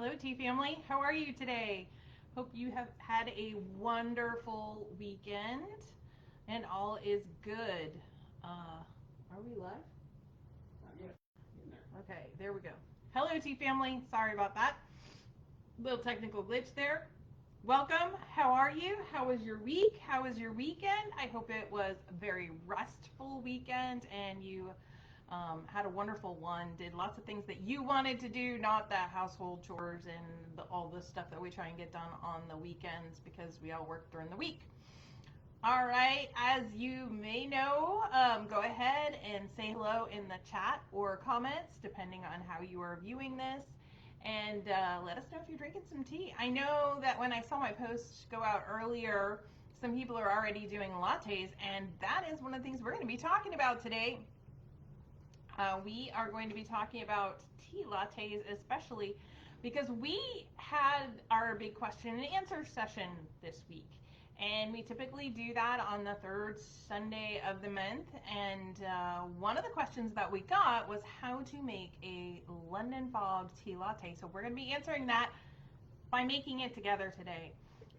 Hello, tea family. How are you today? Hope you have had a wonderful weekend and all is good. Are we live? Not yet. Getting there. Okay, there we go. Hello, tea family. Sorry about that. Little technical glitch there. Welcome. How are you? How was your week? How was your weekend? I hope it was a very restful weekend and you had a wonderful one, did lots of things that you wanted to do, not the household chores and all the stuff that we try and get done on the weekends because we all work during the week. All right, as you may know, go ahead and say hello in the chat or comments, depending on how you are viewing this, and let us know if you're drinking some tea. I know that when I saw my post go out earlier, some people are already doing lattes, and that is one of the things we're going to be talking about today. We are going to be talking about tea lattes, especially because we had our big question and answer session this week. And we typically do that on the third Sunday of the month. And one of the questions that we got was how to make a London Fog tea latte. So we're going to be answering that by making it together today.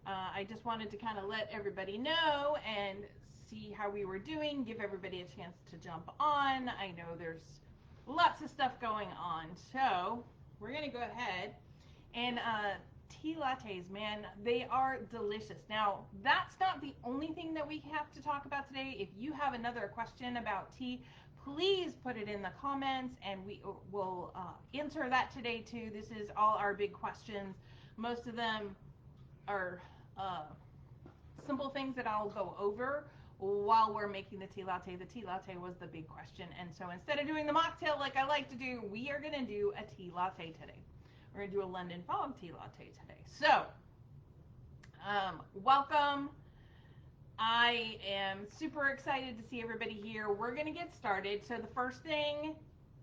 I just wanted to kind of let everybody know and see how we were doing, give everybody a chance to jump on. I know there's lots of stuff going on, so we're gonna go ahead and tea lattes, man, they are delicious. Now, that's not the only thing that we have to talk about today. If you have another question about tea, please put it in the comments and we will answer that today too. This is all our big questions. Most of them are simple things that I'll go over while we're making the tea latte. The tea latte was the big question, and so instead of doing the mocktail like I like to do, we are going to do a tea latte today. We're going to do a London Fog tea latte today. So, welcome. I am super excited to see everybody here. We're going to get started. So the first thing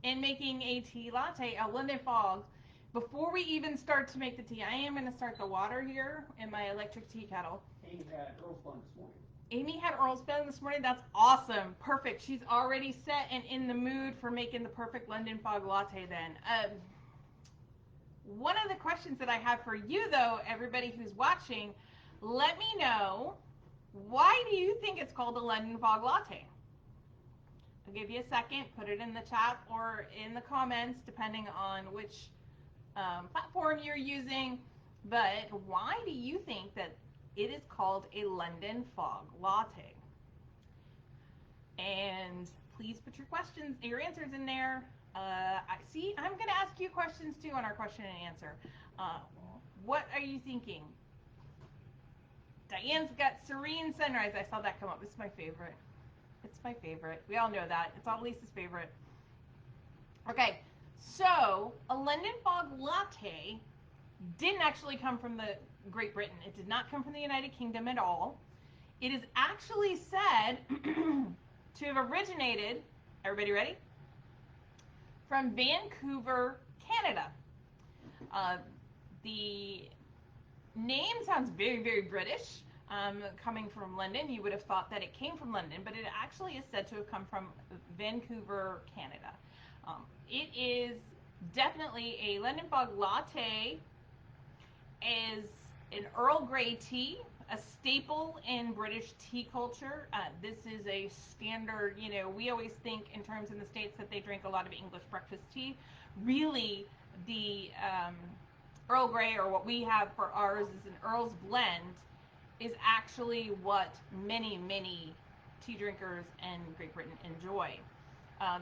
in making a tea latte, a London Fog, before we even start to make the tea, I am going to start the water here in my electric tea kettle. Amy had Earl's Fun this morning. Amy had Earl's Fun this morning. That's awesome. Perfect. She's already set and in the mood for making the perfect London Fog latte then. One of the questions that I have for you, though, everybody who's watching, let me know, why do you think it's called a London Fog latte? I'll give you a second. Put it in the chat or in the comments, depending on which platform you're using. But why do you think that it is called a London Fog latte? And please put your questions, your answers in there. I see. I'm going to ask you questions too on our question and answer. What are you thinking? Diane's got Serene Sunrise. I saw that come up. It's my favorite. It's my favorite. We all know that. It's all Lisa's favorite. Okay, so a London Fog latte didn't actually come from the Great Britain. It did not come from the United Kingdom at all. It is actually said to have originated, everybody ready? From Vancouver, Canada. The name sounds very, very British. Coming from London, you would have thought that it came from London, but it actually is said to have come from Vancouver, Canada. It is definitely a London Fog latte is an Earl Grey tea, a staple in British tea culture. This is a standard, you know, we always think in terms in the States that they drink a lot of English breakfast tea. Really, the Earl Grey, or what we have for ours is an Earl's Blend, is actually what many, many tea drinkers in Great Britain enjoy.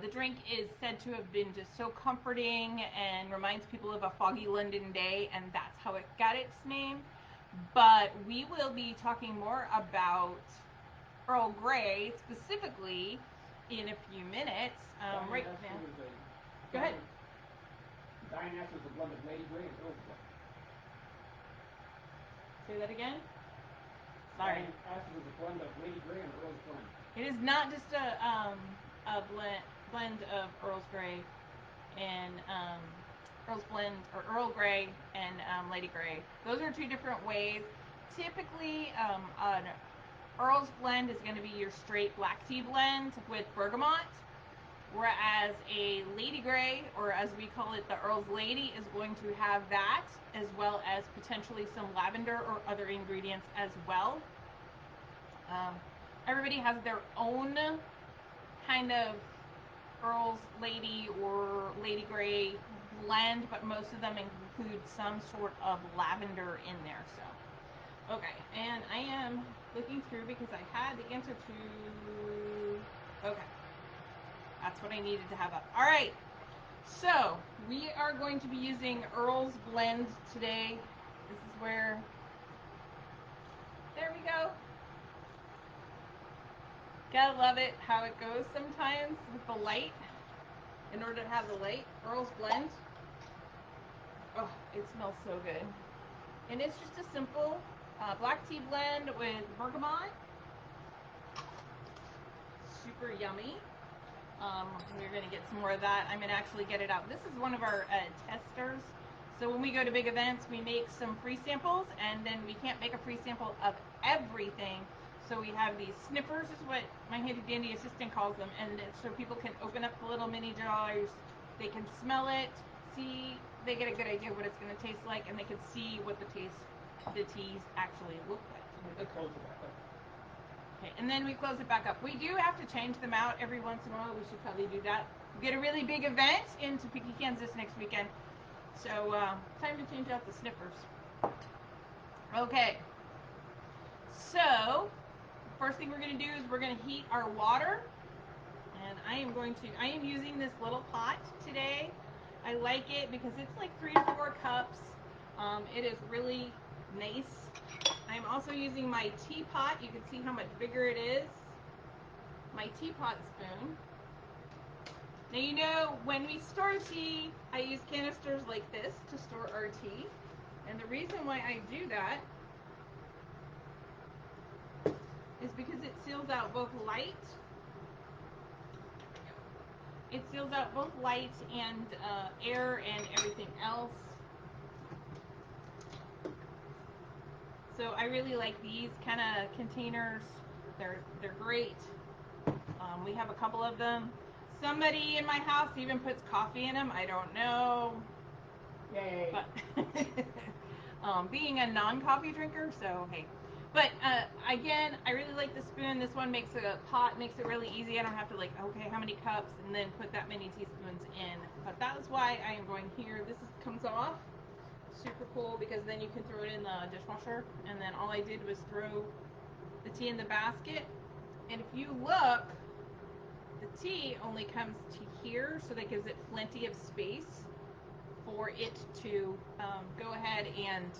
The drink is said to have been just so comforting and reminds people of a foggy London day, and that's how it got its name. But we will be talking more about Earl Grey specifically in a few minutes. Right now. Go ahead. Diane asked was a blend of Lady Grey and Earl's Blend. Say that again? Sorry. Diane asked was a blend of Lady Grey and Earl's Blend. It is not just a blend of Earl's Grey and Earl's Blend, or Earl Grey and Lady Grey. Those are two different ways. Typically, an Earl's Blend is going to be your straight black tea blend with bergamot, whereas a Lady Grey, or as we call it, the Earl's Lady, is going to have that, as well as potentially some lavender or other ingredients as well. Everybody has their own kind of Earl's Lady or Lady Grey blend, but most of them include some sort of lavender in there. So, okay, and I am looking through because I had the answer to, okay, that's what I needed to have up. All right, so we are going to be using Earl's blend today. This is where, there we go. Gotta love it how it goes sometimes with the light. In order to have the light, Earl's blend. Oh, it smells so good. And it's just a simple black tea blend with bergamot. Super yummy. We're going to get some more of that. I'm going to actually get it out. This is one of our testers. So when we go to big events, we make some free samples, and then we can't make a free sample of everything. So we have these sniffers, is what my handy dandy assistant calls them, and it's so people can open up the little mini jars, they can smell it, see, they get a good idea what it's going to taste like, and they can see what the teas actually look like. Okay, and then we close it back up. We do have to change them out every once in a while. We should probably do that. We get a really big event in Topeka, Kansas next weekend, so time to change out the sniffers. Okay, so first thing we're going to do is we're going to heat our water, and I am using this little pot today. I like it because it's like 3 to 4 cups. It is really nice. I'm also using my teapot. You can see how much bigger it is. My teapot spoon. Now you know when we store tea, I use canisters like this to store our tea. And the reason why I do that is because it seals out both light. It seals out both light and air and everything else. So I really like these kind of containers. They're great. We have a couple of them. Somebody in my house even puts coffee in them. I don't know. Yay. But being a non-coffee drinker, so hey. But again, I really like the spoon. This one makes a pot, makes it really easy. I don't have to like, okay, how many cups, and then put that many teaspoons in. But that's why I am going here. This comes off. Super cool because then you can throw it in the dishwasher, and then all I did was throw the tea in the basket. And if you look, the tea only comes to here, so that gives it plenty of space for it to go ahead and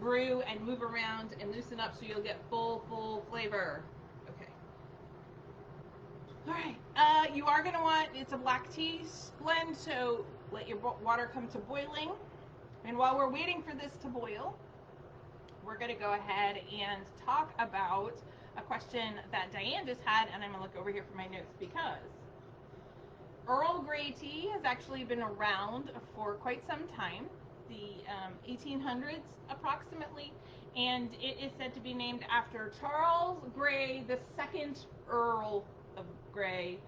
brew and move around and loosen up, so you'll get full flavor. Okay. All right. You are going to want, it's a black tea blend, so let your water come to boiling. And while we're waiting for this to boil, we're going to go ahead and talk about a question that Diane just had, and I'm going to look over here for my notes because Earl Grey tea has actually been around for quite some time, the 1800s approximately, and it is said to be named after Charles Grey, the second Earl of Grey,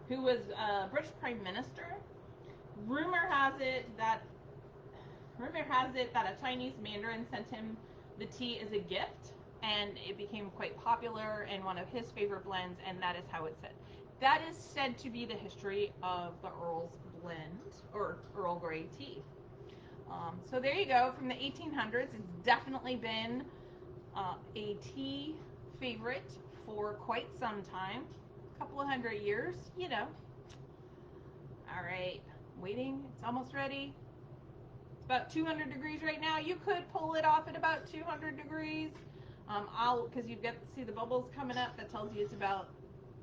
who was a British Prime Minister. Rumor has it that a Chinese mandarin sent him the tea as a gift, and it became quite popular and one of his favorite blends, and that is how it's said. That is said to be the history of the Earl's blend, or Earl Grey tea. So there you go, from the 1800s. It's definitely been a tea favorite for quite some time, a couple of 100 years, you know. All right, waiting, it's almost ready. It's about 200 degrees right now. You could pull it off at about 200 degrees. Because you get to see the bubbles coming up, that tells you it's about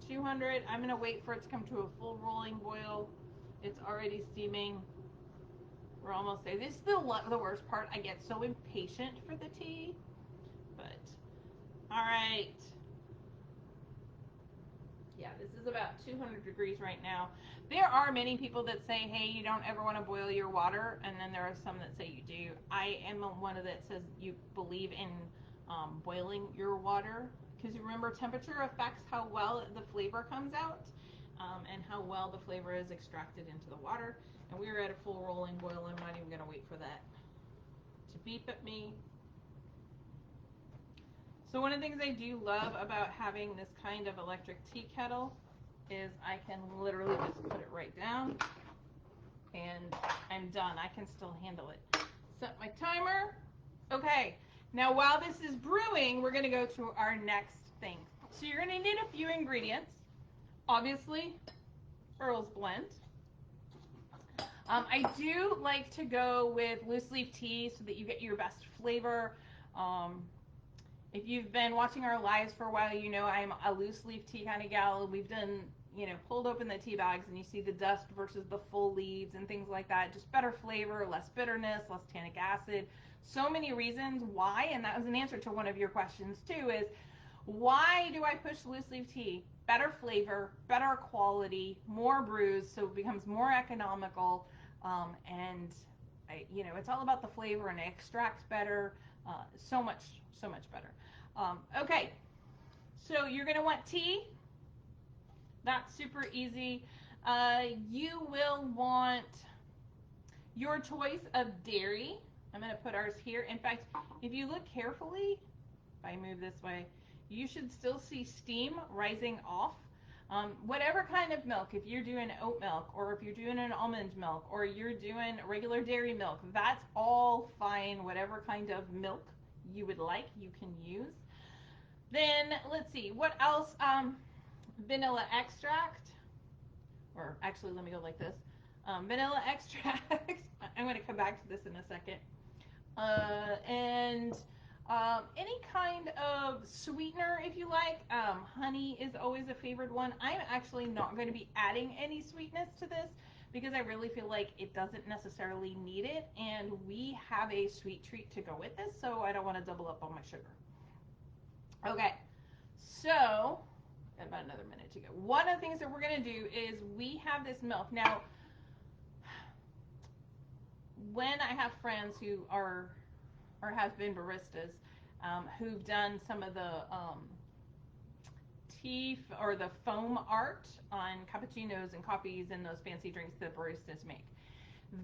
200. I'm going to wait for it to come to a full rolling boil. It's already steaming. We're almost there. This is the worst part. I get so impatient for the tea. But, all right. Yeah, this is about 200 degrees right now. There are many people that say, hey, you don't ever want to boil your water, and then there are some that say you do. I am one of that says you believe in boiling your water, because you remember temperature affects how well the flavor comes out. and how well the flavor is extracted into the water. And we are at a full rolling boil. I'm not even going to wait for that to beep at me. So one of the things I do love about having this kind of electric tea kettle is I can literally just put it right down and I'm done. I can still handle it. Set my timer. Okay, now while this is brewing, we're going to go to our next thing. So you're going to need a few ingredients. Obviously, Earl's blend. I do like to go with loose leaf tea so that you get your best flavor. If you've been watching our lives for a while, you know I'm a loose leaf tea kind of gal. We've done, pulled open the tea bags and you see the dust versus the full leaves and things like that. Just better flavor, less bitterness, less tannic acid. So many reasons why, and that was an answer to one of your questions too, is why do I push loose leaf tea? Better flavor, better quality, more brews, so it becomes more economical, and it's all about the flavor and it extracts better, so much better. Okay, so you're gonna want tea. That's super easy. You will want your choice of dairy. I'm gonna put ours here. In fact, if you look carefully, if I move this way, you should still see steam rising off. Whatever kind of milk, if you're doing oat milk or if you're doing an almond milk or you're doing regular dairy milk, that's all fine. Whatever kind of milk you would like, you can use. Then let's see, what else? Vanilla extract, or actually let me go like this. Vanilla extract. I'm going to come back to this in a second. And any kind of sweetener if you like. Honey is always a favored one. I'm actually not going to be adding any sweetness to this because I really feel like it doesn't necessarily need it, and we have a sweet treat to go with this, so I don't want to double up on my sugar. Okay, so about another minute to go. One of the things that we're going to do is we have this milk. Now, when I have friends who are or have been baristas, who've done some of the tea or the foam art on cappuccinos and coffees and those fancy drinks that baristas make.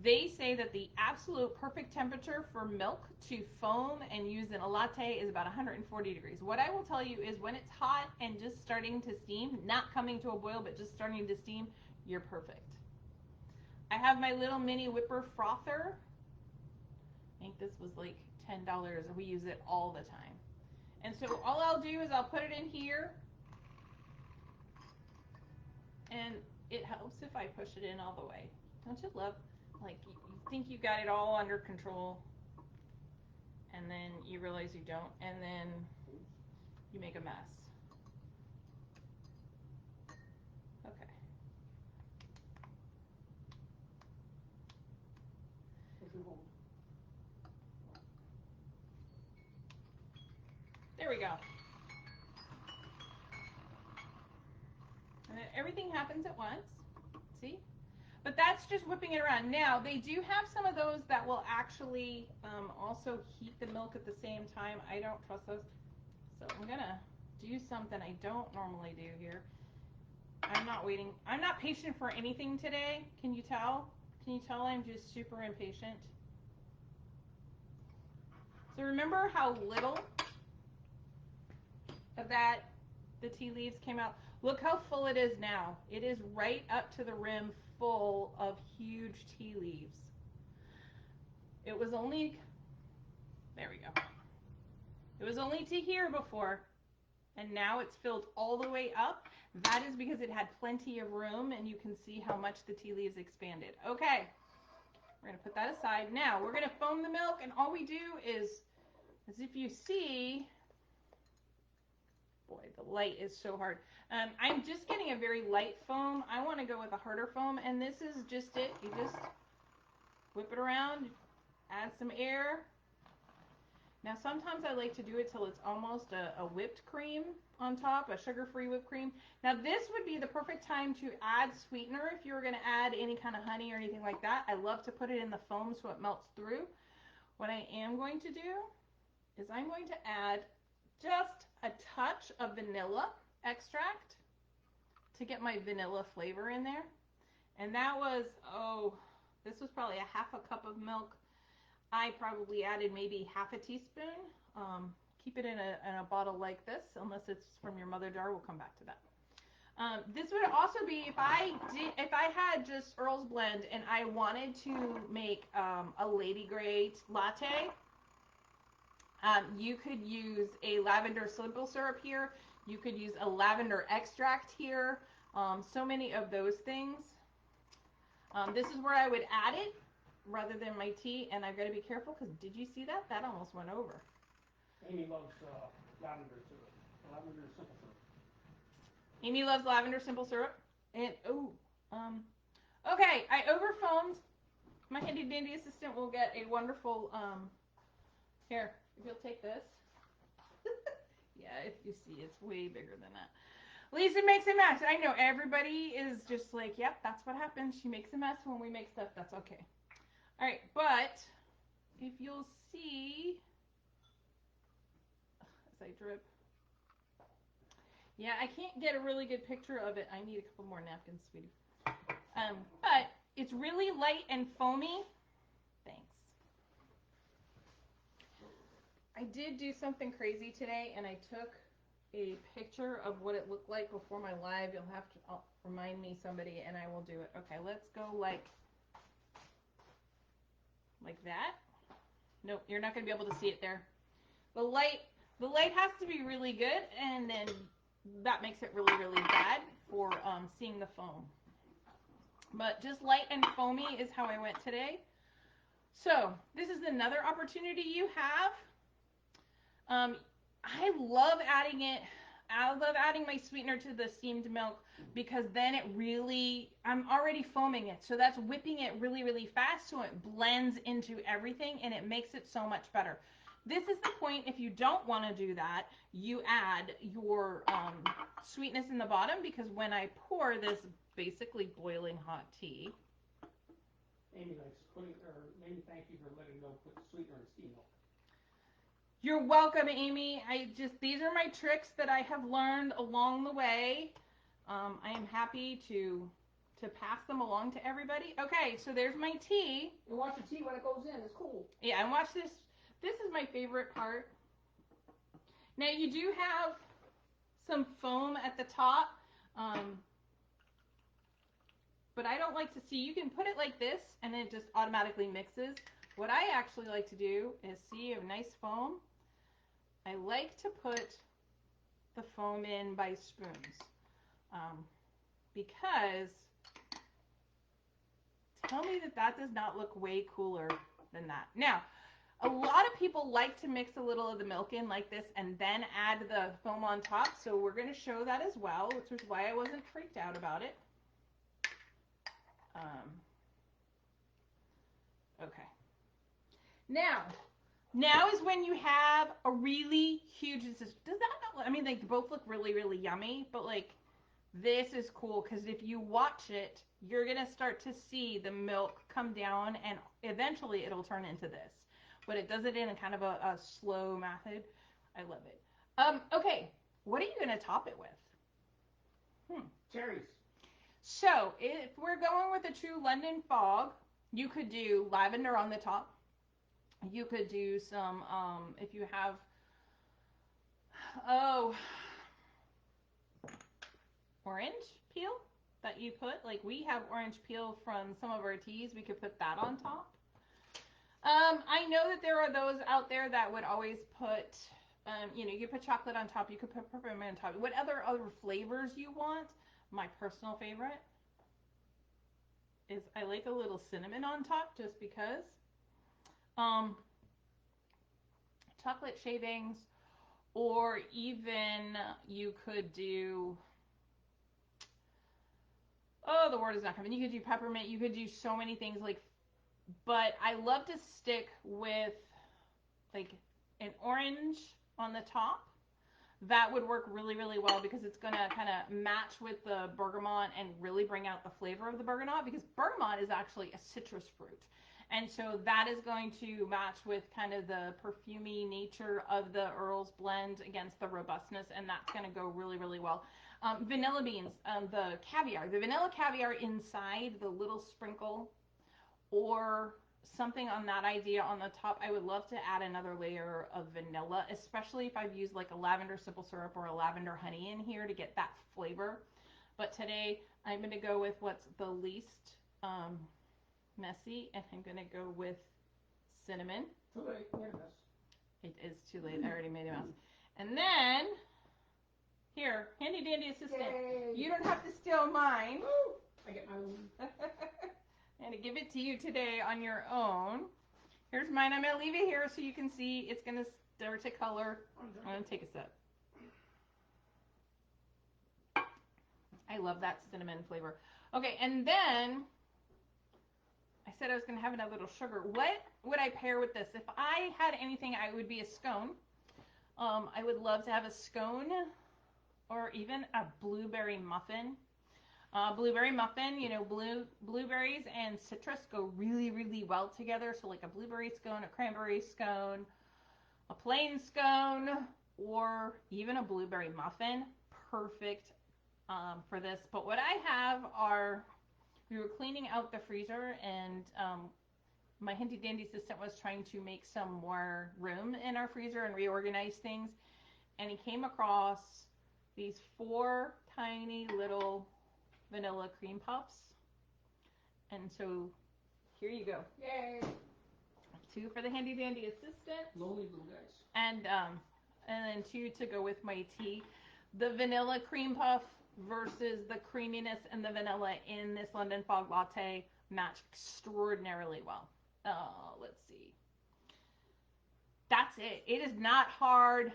They say that the absolute perfect temperature for milk to foam and use in a latte is about 140 degrees. What I will tell you is when it's hot and just starting to steam, not coming to a boil, but just starting to steam, you're perfect. I have my little mini whipper frother. I think this was like $10. We use it all the time. And so all I'll do is I'll put it in here. And it helps if I push it in all the way. Don't you love, like, you think you got it all under control, and then you realize you don't, and then you make a mess. Okay. There we go. And then everything happens at once. See? But that's just whipping it around. Now, they do have some of those that will actually also heat the milk at the same time. I don't trust those. So I'm going to do something I don't normally do here. I'm not waiting. I'm not patient for anything today. Can you tell? Can you tell I'm just super impatient? So remember how little of that the tea leaves came out? Look how full it is now. It is right up to the rim full of huge tea leaves. It was only, there we go. It was only to here before, and now it's filled all the way up. That is because it had plenty of room, and you can see how much the tea leaves expanded. Okay, we're going to put that aside. Now, we're going to foam the milk, and all we do is, as if you see, boy, the light is so hard. I'm just getting a very light foam. I want to go with a harder foam, and this is just it. You just whip it around, add some air. Now, sometimes I like to do it till it's almost a whipped cream on top, a sugar-free whipped cream. Now, this would be the perfect time to add sweetener if you were going to add any kind of honey or anything like that. I love to put it in the foam so it melts through. What I am going to do is I'm going to add just a touch of vanilla extract. to get my vanilla flavor in there. And that was, oh, this was probably a half a cup of milk. I probably added maybe half a teaspoon. Keep it in a bottle like this, unless it's from your mother jar. We'll come back to that. This would also be if I had just Earl's blend and I wanted to make a Lady Grey latte. You could use a lavender simple syrup here. You could use a lavender extract here. So many of those things. This is where I would add it rather than my tea, and I've got to be careful because did you see that? That almost went over. Amy loves lavender syrup. Lavender simple syrup. Amy loves lavender simple syrup. And okay, I over foamed. My handy dandy assistant will get a wonderful here. If you'll take this. Yeah, if you see, it's way bigger than that. Lisa makes a mess. I know everybody is just like, yep, that's what happens. She makes a mess when we make stuff. That's okay. All right, but if you'll see, as I drip. Yeah, I can't get a really good picture of it. I need a couple more napkins, sweetie. But it's really light and foamy. Thanks. I did do something crazy today, and I took a picture of what it looked like before my live. You'll have to remind me, somebody, and I will do it. Okay, let's go like that. Nope, you're not going to be able to see it there. The light has to be really good, and then that makes it really, really bad for seeing the foam. But just light and foamy is how I went today. So this is another opportunity you have. I love adding it. I love adding my sweetener to the steamed milk because then it really, I'm already foaming it. So that's whipping it really, really fast so it blends into everything and it makes it so much better. This is the point, if you don't want to do that, you add your sweetness in the bottom because when I pour this basically boiling hot tea. Amy thank you for letting me put sweetener in steamed milk. You're welcome, Amy. These are my tricks that I have learned along the way. I am happy to pass them along to everybody. Okay, so there's my tea. You watch the tea when it goes in. It's cool. Yeah, and watch this. This is my favorite part. Now you do have some foam at the top, but I don't like to see. You can put it like this, and it just automatically mixes. What I actually like to do is see a nice foam. I like to put the foam in by spoons because tell me that does not look way cooler than that. Now, a lot of people like to mix a little of the milk in like this and then add the foam on top. So we're going to show that as well, which is why I wasn't freaked out about it. Okay. Now is when you have a really huge, does that not, I mean, they both look really, really yummy, but like this is cool because if you watch it, you're going to start to see the milk come down and eventually it'll turn into this. But it does it in a kind of a slow method. I love it. Okay, what are you going to top it with? Cherries. So if we're going with a true London fog, you could do lavender on the top. You could do some, if you have, orange peel that you put. Like we have orange peel from some of our teas. We could put that on top. I know that there are those out there that would always put, you could put chocolate on top. You could put peppermint on top. What other flavors you want? My personal favorite is I like a little cinnamon on top just because. Chocolate shavings, or even you could do, the word is not coming. You could do peppermint. You could do so many things but I love to stick with like an orange on the top. That would work really, really well because it's going to kind of match with the bergamot and really bring out the flavor of the bergamot because bergamot is actually a citrus fruit. And so that is going to match with kind of the perfumey nature of the Earl's blend against the robustness, and that's going to go really, really well. Vanilla beans, the vanilla caviar inside the little sprinkle, or something on that idea on the top. I would love to add another layer of vanilla, especially if I've used like a lavender simple syrup or a lavender honey in here to get that flavor. But today I'm going to go with what's the least messy, and I'm going to go with cinnamon. Too late, made a mess. It is too late. I already made a mess. And then, here, handy dandy assistant. Yay. You don't have to steal mine. Woo! I get my own. I'm going to give it to you today on your own. Here's mine. I'm going to leave it here so you can see it's going to start to color. I'm going to take a sip. I love that cinnamon flavor. Okay, and then I said I was going to have another little sugar. What would I pair with this? If I had anything, I would be a scone. I would love to have a scone or even a blueberry muffin. Blueberry muffin, you know, blueberries and citrus go really, really well together. So like a blueberry scone, a cranberry scone, a plain scone, or even a blueberry muffin. Perfect for this. But what I have are, we were cleaning out the freezer, and my handy dandy assistant was trying to make some more room in our freezer and reorganize things. And he came across these 4 tiny little vanilla cream puffs. And so here you go. Yay! 2 for the handy dandy assistant. Lonely little guys. And then 2 to go with my tea. The vanilla cream puff versus the creaminess and the vanilla in this London Fog Latte match extraordinarily well. Let's see. That's it. It is not hard.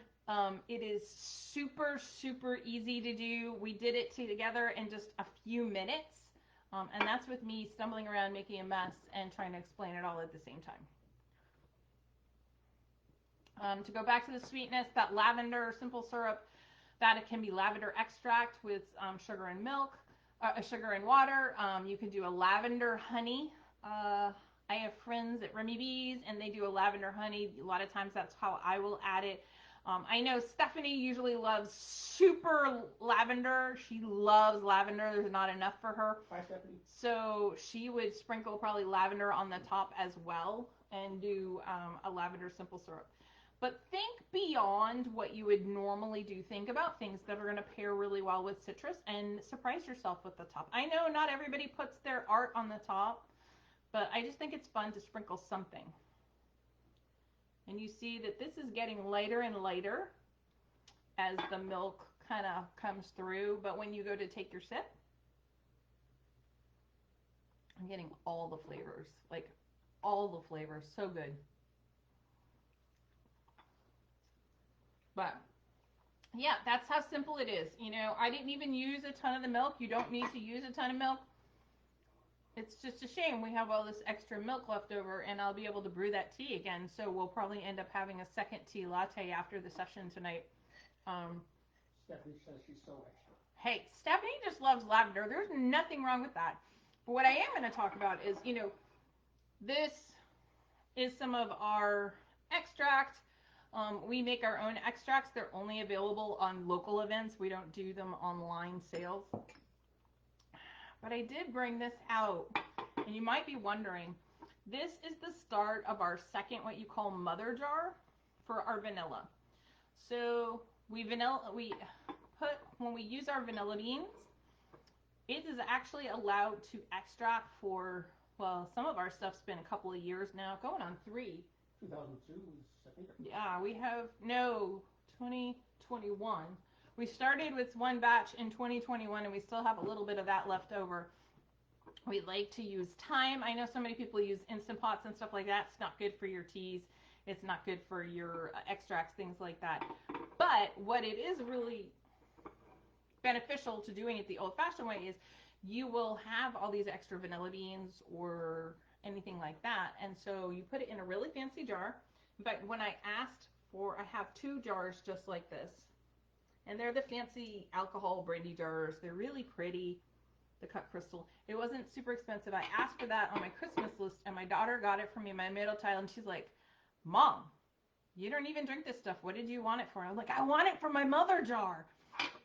It is super, super easy to do. We did it together in just a few minutes. And that's with me stumbling around, making a mess, and trying to explain it all at the same time. To go back to the sweetness, that lavender simple syrup, that it can be lavender extract with sugar and milk, sugar and water. You can do a lavender honey. I have friends at Remy Bees, and they do a lavender honey. A lot of times that's how I will add it. I know Stephanie usually loves super lavender. She loves lavender. There's not enough for her. Bye, Stephanie. So she would sprinkle probably lavender on the top as well and do a lavender simple syrup. But think beyond what you would normally do. Think about things that are going to pair really well with citrus and surprise yourself with the top. I know not everybody puts their art on the top, but I just think it's fun to sprinkle something. And you see that this is getting lighter and lighter as the milk kind of comes through. But when you go to take your sip, I'm getting all the flavors, like all the flavors. So good. But yeah, that's how simple it is. You know, I didn't even use a ton of the milk. You don't need to use a ton of milk. It's just a shame we have all this extra milk left over, and I'll be able to brew that tea again. So we'll probably end up having a second tea latte after the session tonight. Stephanie says she's so extra. Hey, Stephanie just loves lavender. There's nothing wrong with that. But what I am going to talk about is, you know, this is some of our extract. We make our own extracts. They're only available on local events. We don't do them online sales. But I did bring this out, and you might be wondering, this is the start of our second, what you call mother jar for our vanilla. So when we use our vanilla beans, it is actually allowed to extract for, well, some of our stuff's been a couple of years now, going on 3. 2002 was, I think. Yeah, we have, no, 2021. We started with 1 batch in 2021, and we still have a little bit of that left over. We like to use thyme. I know so many people use Instant Pots and stuff like that. It's not good for your teas. It's not good for your extracts, things like that. But what it is really beneficial to doing it the old-fashioned way is you will have all these extra vanilla beans or anything like that. And so you put it in a really fancy jar. But when I asked for, I have 2 jars just like this. And they're the fancy alcohol brandy jars. They're really pretty. the cut crystal. It wasn't super expensive. I asked for that on my Christmas list, and my daughter got it for me, my middle child, and she's like, Mom, you don't even drink this stuff. What did you want it for? I was like, I want it for my mother jar.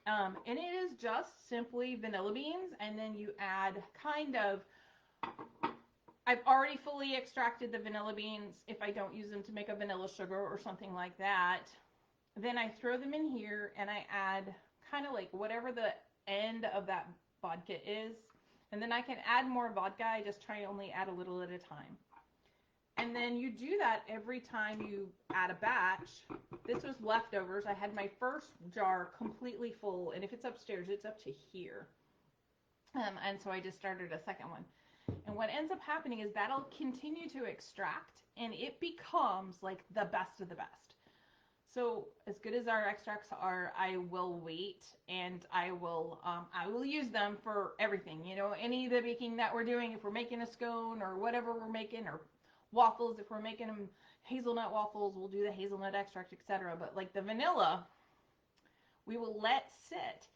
And it is just simply vanilla beans, and then you add kind of, I've already fully extracted the vanilla beans if I don't use them to make a vanilla sugar or something like that. Then I throw them in here and I add kind of like whatever the end of that vodka is. And then I can add more vodka. I just try to only add a little at a time. And then you do that every time you add a batch. This was leftovers. I had my first jar completely full, and if it's upstairs, it's up to here. And so I just started a second one. And what ends up happening is that'll continue to extract, and it becomes like the best of the best. So as good as our extracts are, I will wait, and I will use them for everything. You know, any of the baking that we're doing, if we're making a scone or whatever we're making, or waffles, if we're making them hazelnut waffles, we'll do the hazelnut extract, etc. But like the vanilla, we will let sit.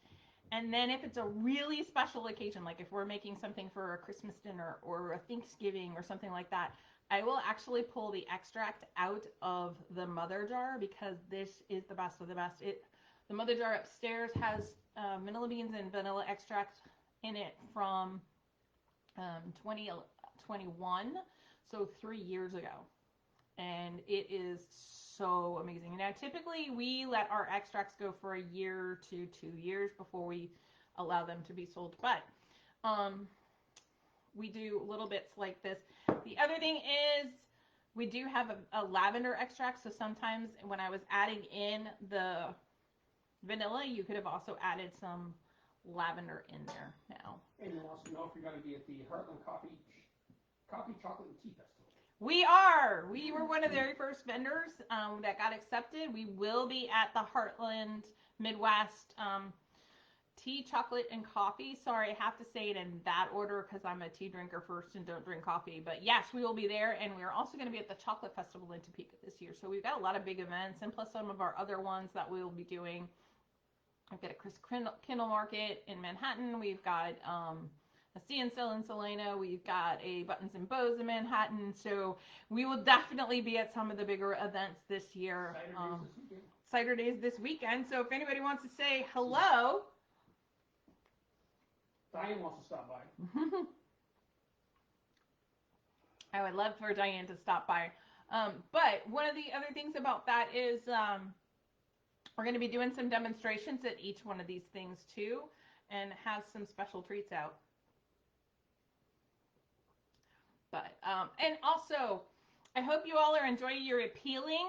And then if it's a really special occasion, like if we're making something for a Christmas dinner or a Thanksgiving or something like that, I will actually pull the extract out of the mother jar, because this is the best of the best. The mother jar upstairs has vanilla beans and vanilla extract in it from 2021, so 3 years ago. And it is so amazing. Now, typically we let our extracts go for a year to 2 years before we allow them to be sold, but we do little bits like this. The other thing is we do have a lavender extract, so sometimes when I was adding in the vanilla, you could have also added some lavender in there now. And you want to know if you're going to be at the Heartland Coffee, Chocolate, and Tea Festival. We are. We were one of the very first vendors that got accepted. We will be at the Heartland Midwest Tea, Chocolate, and Coffee. Sorry, I have to say it in that order because I'm a tea drinker first and don't drink coffee. But yes, we will be there. And we're also going to be at the Chocolate Festival in Topeka this year. So we've got a lot of big events, and plus some of our other ones that we will be doing. I've got a Chris Kindle Market in Manhattan. We've got a See and Sell in Salina. We've got a Buttons and Bows in Manhattan. So we will definitely be at some of the bigger events this year. Cider Days this weekend. So if anybody wants to say hello. Diane wants to stop by. I would love for Diane to stop by. But one of the other things about that is we're going to be doing some demonstrations at each one of these things too, and have some special treats out. But and also, I hope you all are enjoying your appealing.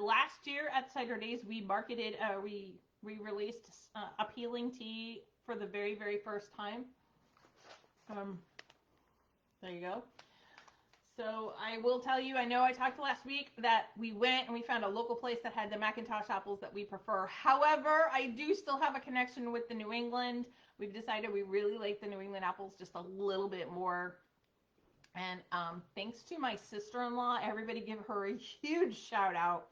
Last year at Cider Days, we marketed, we released appealing tea for the very, very first time. There you go. So I will tell you, I know I talked last week that we went and we found a local place that had the Macintosh apples that we prefer. However, I do still have a connection with the New England. We've decided we really like the New England apples just a little bit more. And thanks to my sister-in-law, everybody give her a huge shout out.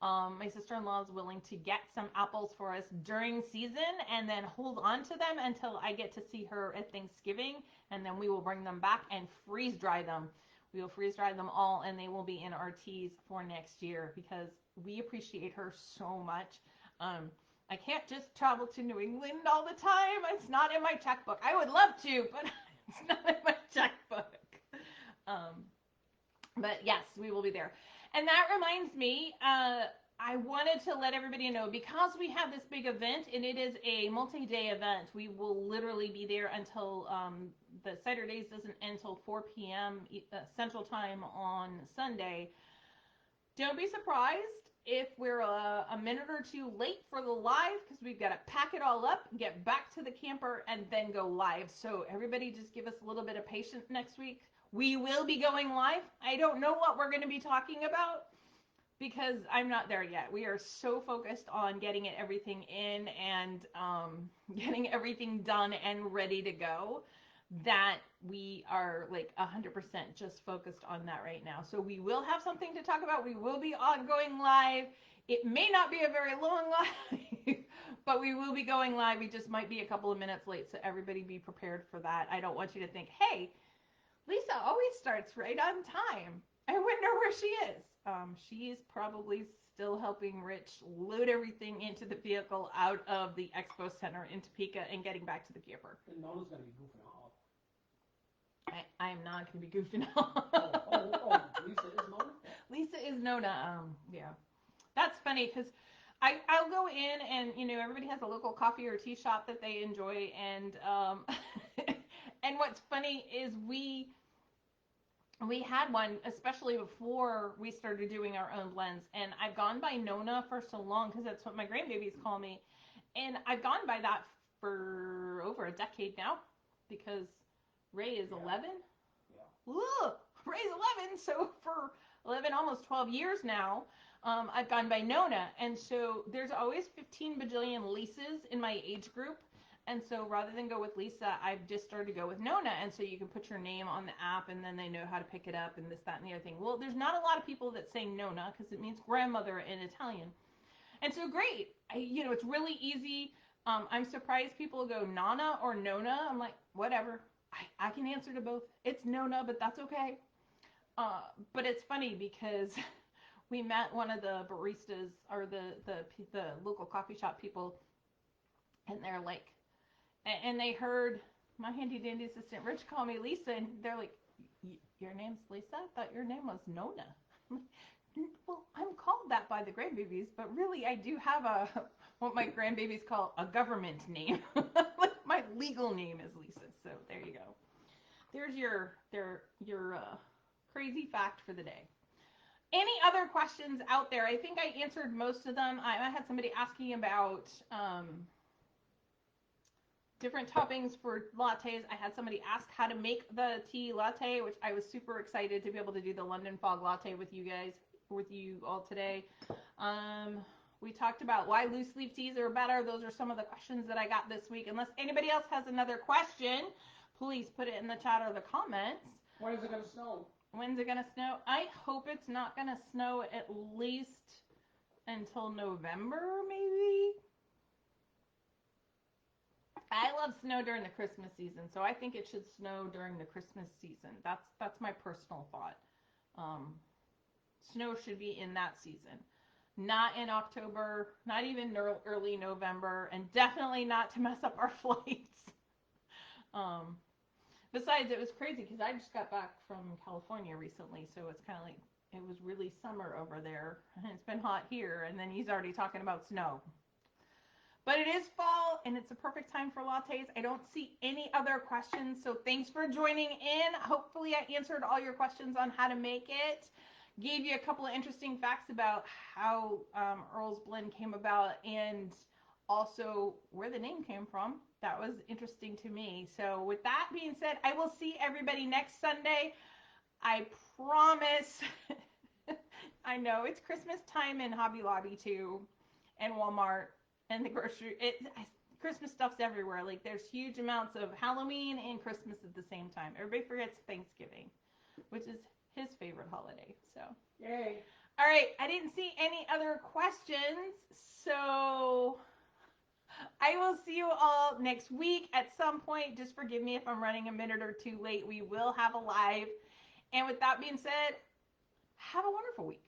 My sister-in-law is willing to get some apples for us during season and then hold on to them until I get to see her at Thanksgiving, and then we will bring them back and freeze dry them. We will freeze dry them all, and they will be in our teas for next year because we appreciate her so much. I can't just travel to New England all the time. It's not in my checkbook. I would love to, but it's not in my checkbook. But yes, we will be there. And that reminds me, I wanted to let everybody know, because we have this big event and it is a multi-day event, we will literally be there until the Cider Days doesn't end until 4 p.m. Central Time on Sunday. Don't be surprised if we're a minute or two late for the live, because we've got to pack it all up, get back to the camper, and then go live. So everybody just give us a little bit of patience next week. We will be going live. I don't know what we're going to be talking about because I'm not there yet. We are so focused on getting everything in and getting everything done and ready to go that we are like 100% just focused on that right now. So we will have something to talk about. We will be going live. It may not be a very long live But we will be going live. We just might be a couple of minutes late, so everybody be prepared for that. I don't want you to think, hey, Lisa always starts right on time. I wonder where she is. She's probably still helping Rich load everything into the vehicle out of the expo center in Topeka and getting back to the camper. And Nona's going to be goofing off. I am not going to be goofing off. Lisa is Nona? Lisa is Nona. Yeah. That's funny because I'll go in and, everybody has a local coffee or tea shop that they enjoy. And, and what's funny is we had one, especially before we started doing our own blends. And I've gone by Nona for so long because that's what my grandbabies call me. And I've gone by that for over a decade now because Ray is 11. Yeah. Ooh, Ray's 11. So for 11, almost 12 years now, I've gone by Nona. And so there's always 15 bajillion Lisas in my age group. And so rather than go with Lisa, I've just started to go with Nona. And so you can put your name on the app and then they know how to pick it up and this, that, and the other thing. Well, there's not a lot of people that say Nona because it means grandmother in Italian. And so great. It's really easy. I'm surprised people go Nana or Nona. I'm like, whatever. I can answer to both. It's Nona, but that's okay. But it's funny because we met one of the baristas or the local coffee shop people, and they're like, and they heard my handy dandy assistant Rich call me Lisa, and they're like, your name's Lisa? I thought your name was Nona. Well, I'm called that by the grandbabies, but really I do have what my grandbabies call a government name. My legal name is Lisa. So there you go. There's your crazy fact for the day. Any other questions out there? I think I answered most of them. I had somebody asking about different toppings for lattes. I had somebody ask how to make the tea latte, which I was super excited to be able to do the London Fog latte with you all today. We talked about why loose leaf teas are better. Those are some of the questions that I got this week. Unless anybody else has another question, please put it in the chat or the comments. When is it going to snow? When's it going to snow? I hope it's not going to snow at least until November, maybe. I love snow during the Christmas season, so I think it should snow during the Christmas season. That's my personal thought. Snow should be in that season. Not in October, not even early November, and definitely not to mess up our flights. Besides, it was crazy because I just got back from California recently, so it's kind of like it was really summer over there, and it's been hot here, and then he's already talking about snow. But it is fall, and it's a perfect time for lattes. I don't see any other questions, so thanks for joining in. Hopefully I answered all your questions on how to make it. Gave you a couple of interesting facts about how Earl's blend came about and also where the name came from. That was interesting to me. So with that being said, I will see everybody next Sunday. I promise. I know it's Christmas time in Hobby Lobby too, and Walmart and the grocery. Christmas stuff's everywhere. Like there's huge amounts of Halloween and Christmas at the same time. Everybody forgets Thanksgiving, which is his favorite holiday. So yay. All right, I didn't see any other questions, so I will see you all next week at some point. Just forgive me if I'm running a minute or two late. We will have a live. And with that being said, have a wonderful week.